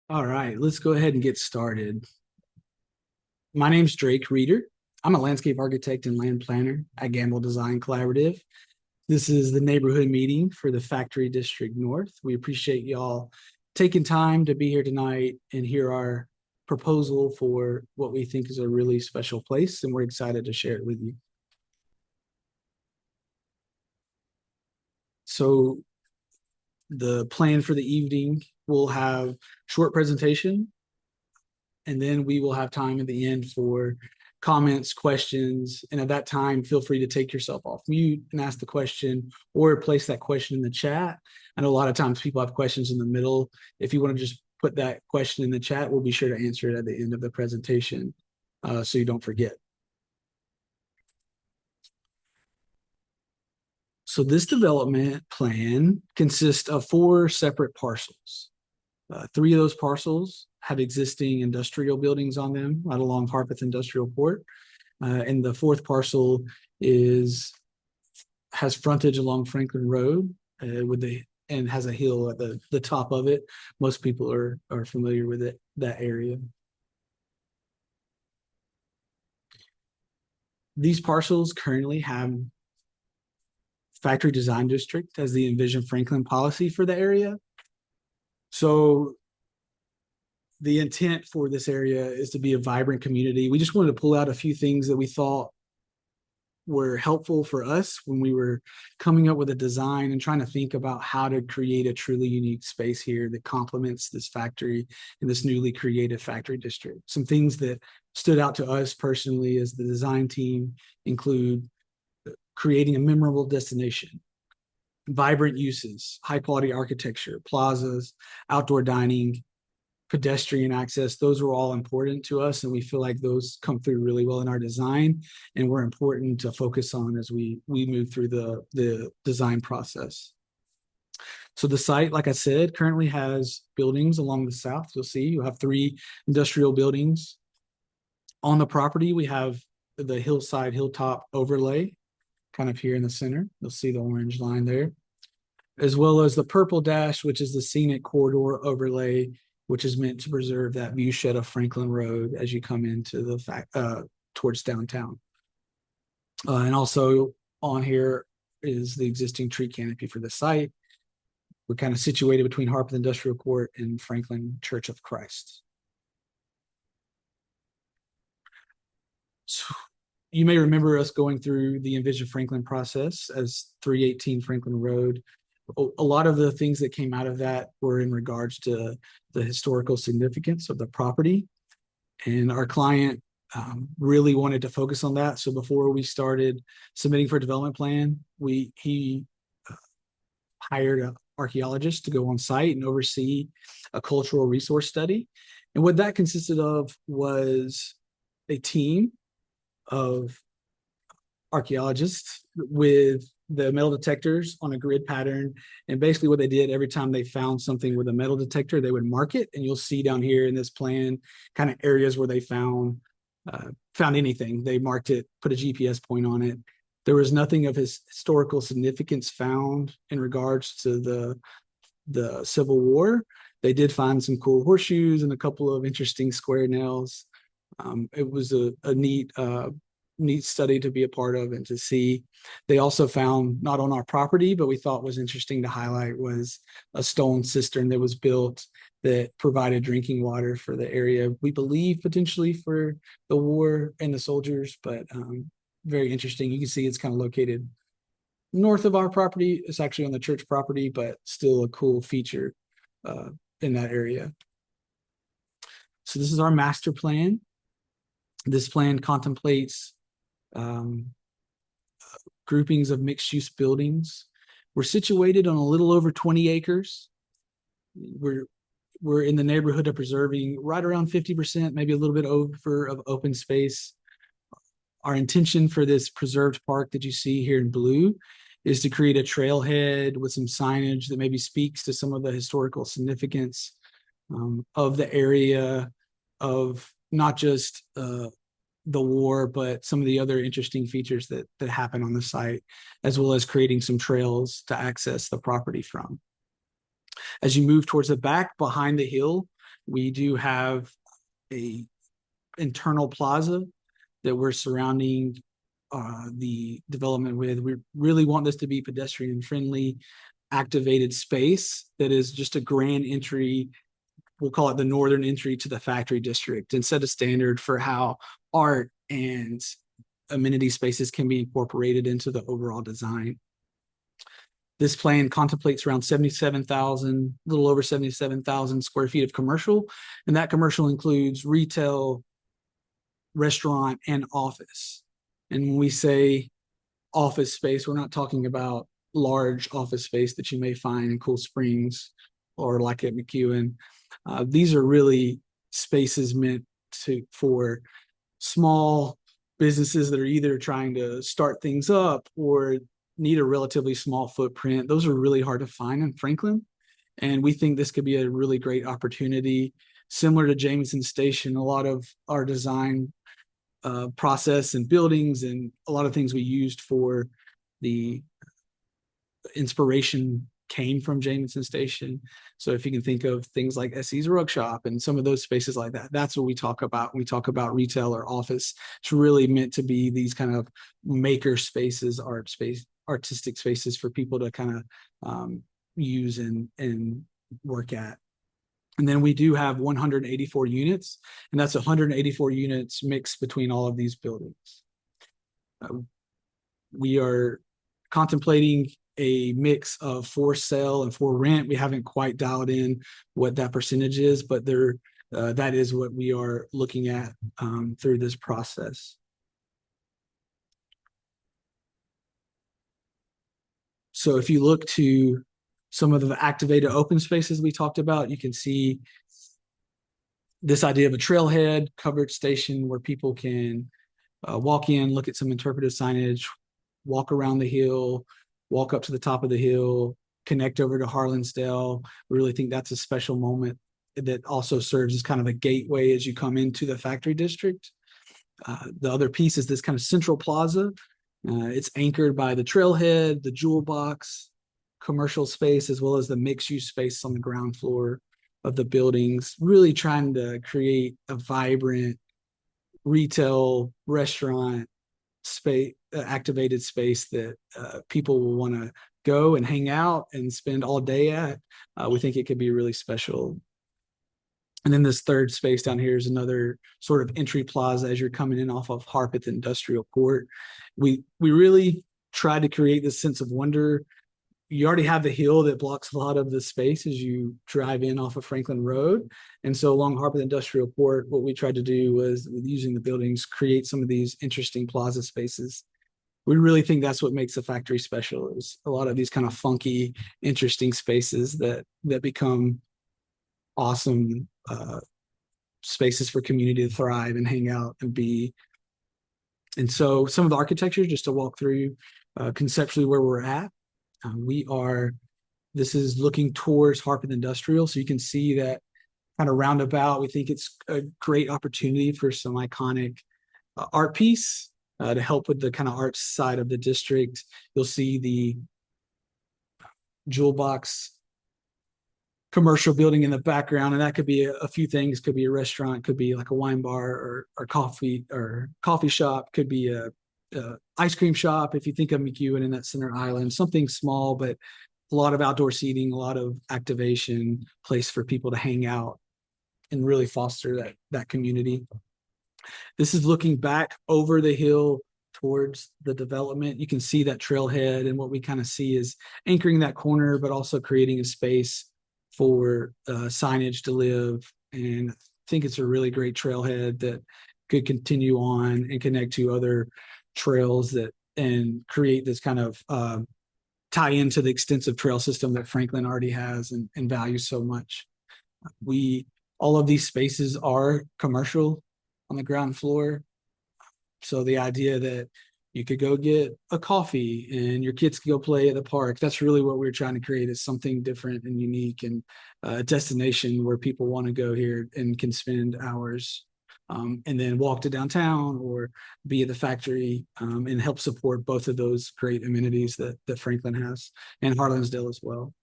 All right, let's go ahead and get started. My name's Drake Reeder. I'm a landscape architect and land planner at Gamble Design Collaborative. This is the neighborhood meeting for the Factory District North. We appreciate y'all taking time to be here tonight and hear our proposal for what we think is a really special place, and we're excited to share it with you. So the plan for the evening, we'll have short presentation, and then we will have time at the end for comments, questions. And at that time, feel free to take yourself off mute and ask the question or place that question in the chat. I know a lot of times people have questions in the middle. If you want to just put that question in the chat, we'll be sure to answer it at the end of the presentation so you don't forget. So this development plan consists of 4 separate parcels. 3 of those parcels have existing industrial buildings on them right along Harpeth Industrial Port. And the 4th parcel has frontage along Franklin Road and has a hill at the top of it. Most people are familiar with that area. These parcels currently have Factory Design District as the Envision Franklin policy for the area. So the intent for this area is to be a vibrant community. We just wanted to pull out a few things that we thought were helpful for us when we were coming up with a design and trying to think about how to create a truly unique space here that complements this factory and this newly created factory district. Some things that stood out to us personally as the design team include creating a memorable destination, vibrant uses, high quality architecture, plazas, outdoor dining, pedestrian access. Those were all important to us, and we feel like those come through really well in our design and were important to focus on as we move through the design process. So the site, like I said, currently has buildings along the south. You'll see you have 3 industrial buildings on the property. We have the hilltop overlay kind of here in the center. You'll see the orange line there, as well as the purple dash, which is the scenic corridor overlay, which is meant to preserve that view shed of Franklin Road as you come into towards downtown. And also on here is the existing tree canopy for the site. We're kind of situated between Harpeth Industrial Court and Franklin Church of Christ. So you may remember us going through the Envision Franklin process as 318 Franklin Road. A lot of the things that came out of that were in regards to the historical significance of the property. And our client really wanted to focus on that. So before we started submitting for a development plan, he hired an archaeologist to go on site and oversee a cultural resource study. And what that consisted of was a team of archaeologists with the metal detectors on a grid pattern. And basically what they did every time they found something with a metal detector, they would mark it. And you'll see down here in this plan kind of areas where they found anything. They marked it, put a GPS point on it. There was nothing of historical significance found in regards to the Civil War. They did find some cool horseshoes and a couple of interesting square nails. It was a neat study to be a part of and to see. They also found, not on our property, but we thought was interesting to highlight, was a stone cistern that was built that provided drinking water for the area. We believe potentially for the war and the soldiers, but very interesting. You can see it's kind of located north of our property. It's actually on the church property, but still a cool feature in that area. So this is our master plan. This plan contemplates groupings of mixed-use buildings. We're situated on a little over 20 acres. We're in the neighborhood of preserving right around 50%, maybe a little bit over, of open space. Our intention for this preserved park that you see here in blue is to create a trailhead with some signage that maybe speaks to some of the historical significance of the area, of not just the war, but some of the other interesting features that happen on the site, as well as creating some trails to access the property from. As you move towards the back behind the hill, We do have a internal plaza that we're surrounding the development with. We really want this to be pedestrian friendly, activated space that is just a grand entry. We'll call it the northern entry to the factory district, and set a standard for how art and amenity spaces can be incorporated into the overall design. This plan contemplates around 77,000, a little over 77,000 square feet of commercial, and that commercial includes retail, restaurant, and office. And when we say office space, we're not talking about large office space that you may find in Cool Springs or like at McEwen. These are really spaces meant for small businesses that are either trying to start things up or need a relatively small footprint. Those are really hard to find in Franklin. And we think this could be a really great opportunity. Similar to Jameson Station, a lot of our design process and buildings and a lot of things we used for the inspiration came from Jameson Station. So if you can think of things like SE's Rug Shop and some of those spaces like that, that's what we talk about when we talk about retail or office. It's really meant to be these kind of maker spaces, artistic spaces for people to kind of use and work at. And then we do have 184 units, and that's 184 units mixed between all of these buildings. We are contemplating a mix of for sale and for rent. We haven't quite dialed in what that percentage is, but that is what we are looking at through this process. So if you look to some of the activated open spaces we talked about, you can see this idea of a trailhead covered station where people can walk in, look at some interpretive signage, walk around the hill, walk up to the top of the hill, connect over to Harlansdale. We really think that's a special moment that also serves as kind of a gateway as you come into the factory district. The other piece is this kind of central plaza. It's anchored by the trailhead, the jewel box, commercial space, as well as the mixed-use space on the ground floor of the buildings, really trying to create a vibrant retail, restaurant, space, activated space that people will want to go and hang out and spend all day at. We think it could be really special. And then this third space down here is another sort of entry plaza as you're coming in off of Harpeth Industrial Court. We really tried to create this sense of wonder. You already have the hill that blocks a lot of the space as you drive in off of Franklin Road. And so along Harpeth Industrial Court, what we tried to do was, using the buildings, create some of these interesting plaza spaces. We really think that's what makes the factory special, is a lot of these kind of funky, interesting spaces that become awesome spaces for community to thrive and hang out and be. And so some of the architecture, just to walk through conceptually where we're at. This is looking towards Harpeth Industrial. So you can see that kind of roundabout. We think it's a great opportunity for some iconic art piece to help with the kind of art side of the district. You'll see the jewel box commercial building in the background, and that could be a few things. Could be a restaurant, could be like a wine bar or coffee shop, could be a ice cream shop. If you think of McEwen in that center island, something small, but a lot of outdoor seating, a lot of activation, place for people to hang out and really foster that community. This is looking back over the hill towards the development. You can see that trailhead, and what we kind of see is anchoring that corner, but also creating a space for signage to live. And I think it's a really great trailhead that could continue on and connect to other trails and create this kind of tie into the extensive trail system that Franklin already has and values so much. All of these spaces are commercial on the ground floor. So the idea that you could go get a coffee and your kids could go play at the park, that's really what we're trying to create, is something different and unique, and a destination where people want to go here and can spend hours and then walk to downtown or be at the factory and help support both of those great amenities that Franklin has, and Harlansdale as well.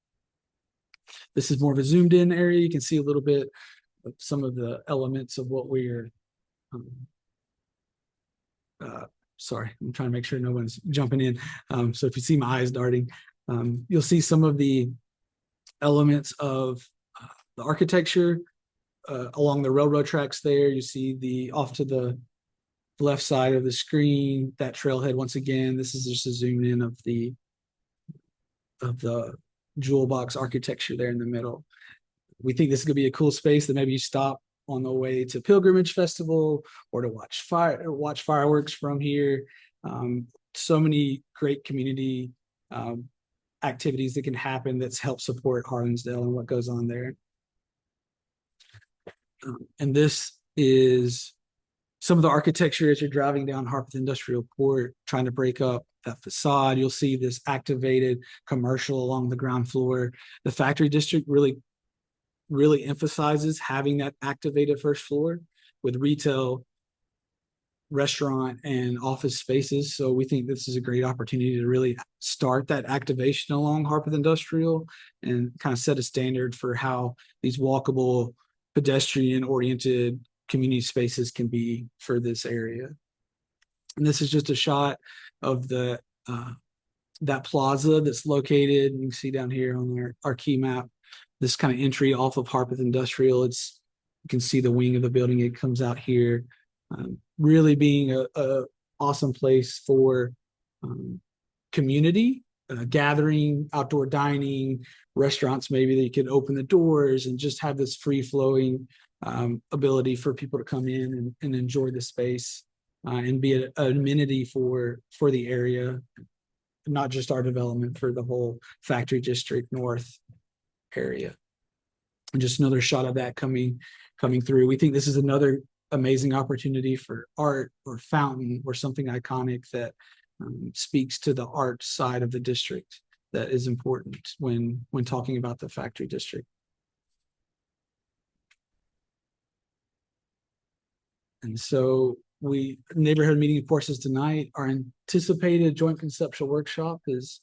This is more of a zoomed in area. You can see a little bit some of the elements of what we're sorry, I'm trying to make sure no one's jumping in. So if you see my eyes darting, you'll see some of the elements of the architecture along the railroad tracks there. You see the off to the left side of the screen, that trailhead. Once again, this is just a zoom in of the jewel box architecture there in the middle. We think this is going to be a cool space that maybe you stop on the way to Pilgrimage Festival or to watch fireworks from here. So many great community activities that can happen that's help support Harlingsdale and what goes on there. And this is some of the architecture as you're driving down Harpeth Industrial Court, trying to break up that facade. You'll see this activated commercial along the ground floor. The factory district really emphasizes having that activated first floor with retail, restaurant, and office spaces. So we think this is a great opportunity to really start that activation along Harpeth Industrial and kind of set a standard for how these walkable, pedestrian-oriented community spaces can be for this area. And this is just a shot of the that plaza that's located. You can see down here on our key map, this kind of entry off of Harpeth Industrial. You can see the wing of the building. It comes out here, really being a awesome place for community gathering, outdoor dining, restaurants maybe that you could open the doors and just have this free flowing ability for people to come in and enjoy the space and be an amenity for the area, not just our development, for the whole Factory District North area. And just another shot of that coming through. We think this is another amazing opportunity for art or fountain or something iconic that speaks to the art side of the district that is important when talking about the Factory District. And so neighborhood meeting courses tonight. Our anticipated joint conceptual workshop is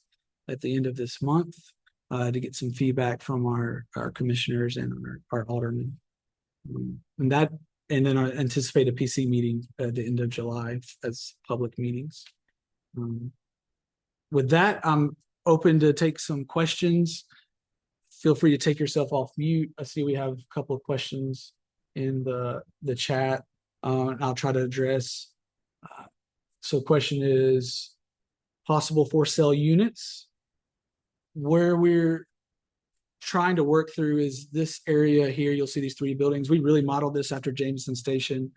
at the end of this month to get some feedback from our commissioners and our aldermen. And then I anticipate a PC meeting at the end of July as public meetings. With that, I'm open to take some questions. Feel free to take yourself off mute. I see we have a couple of questions in the chat. And I'll try to address. So question is possible for sale units. Where we're trying to work through is this area here. You'll see these three buildings. We really modeled this after Jameson Station.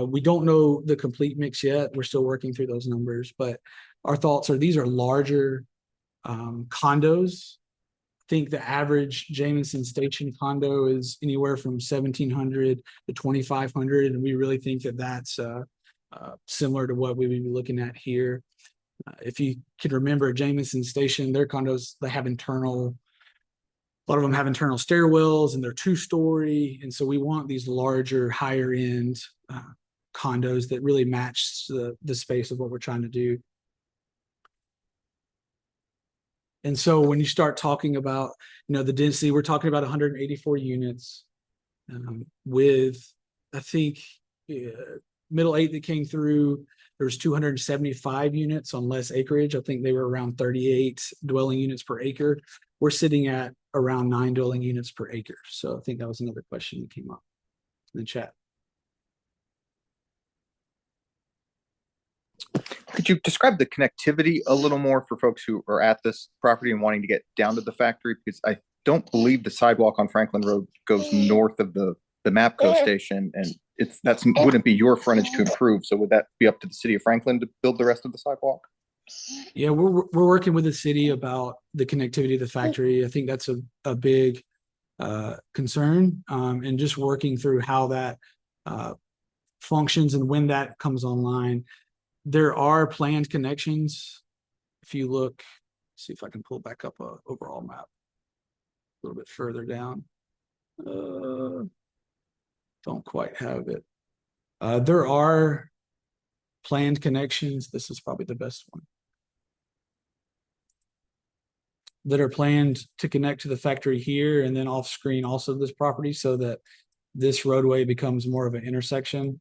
We don't know the complete mix yet. We're still working through those numbers, but our thoughts are these are larger condos. I think the average Jameson Station condo is anywhere from 1,700 to 2,500, and we really think that that's similar to what we would be looking at here. If you can remember Jameson Station, their condos, they have a lot of them have internal stairwells and they're 2-story. And so we want these larger, higher end condos that really match the space of what we're trying to do. And so when you start talking about, the density, we're talking about 184 units with, I think, Middle 8 that came through, there's 275 units on less acreage. I think they were around 38 dwelling units per acre. We're sitting at around 9 dwelling units per acre. So I think that was another question that came up in the chat. Could you describe the connectivity a little more for folks who are at this property and wanting to get down to the factory? Because I don't believe the sidewalk on Franklin Road goes north of the MAPCO station, and wouldn't be your frontage to improve. So would that be up to the city of Franklin to build the rest of the sidewalk? Yeah, we're working with the city about the connectivity of the factory. I think that's a big concern, and just working through how that functions and when that comes online. There are planned connections. If you look, see if I can pull back up a overall map a little bit further down. Don't quite have it. There are planned connections. This is probably the best one. That are planned to connect to the factory here and then off screen also this property, so that this roadway becomes more of an intersection.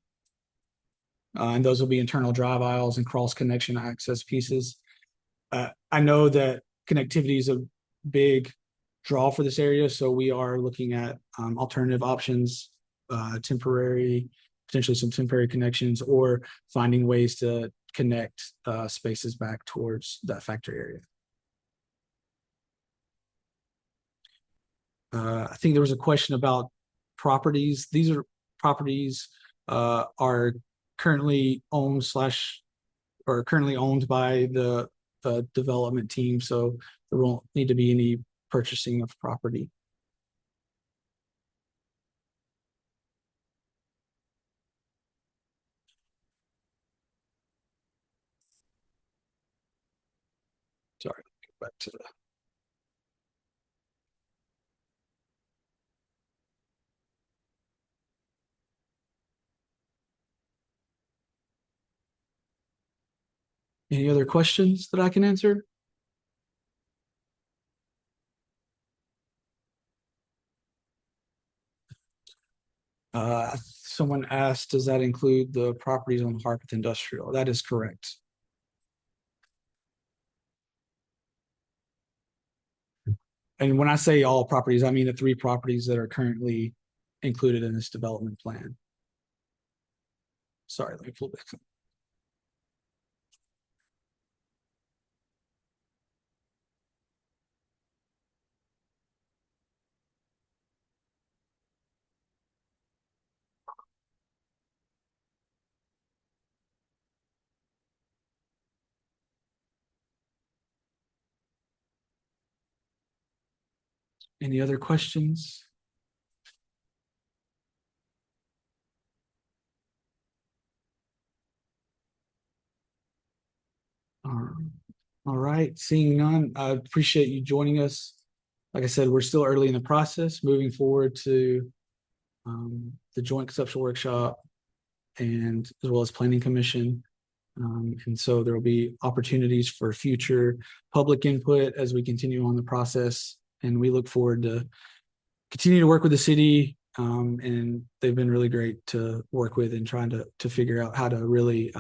And those will be internal drive aisles and cross connection access pieces. I know that connectivity is a big draw for this area, so we are looking at alternative options, potentially some temporary connections, or finding ways to connect spaces back towards that factory area. I think there was a question about properties. These are properties are currently owned by the development team, so there won't need to be any purchasing of property. Sorry, go back to the. Any other questions that I can answer? Someone asked, does that include the properties on Harpeth Industrial? That is correct. And when I say all properties, I mean the 3 properties that are currently included in this development plan. Sorry, let me pull back. Any other questions? All right, seeing none, I appreciate you joining us. Like I said, we're still early in the process, moving forward to the joint conceptual workshop and as well as planning commission. And so there will be opportunities for future public input as we continue on the process. And we look forward to continue to work with the city. And they've been really great to work with and trying to figure out how to really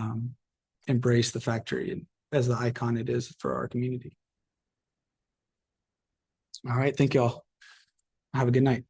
embrace the factory and as the icon it is for our community. All right, thank y'all. Have a good night.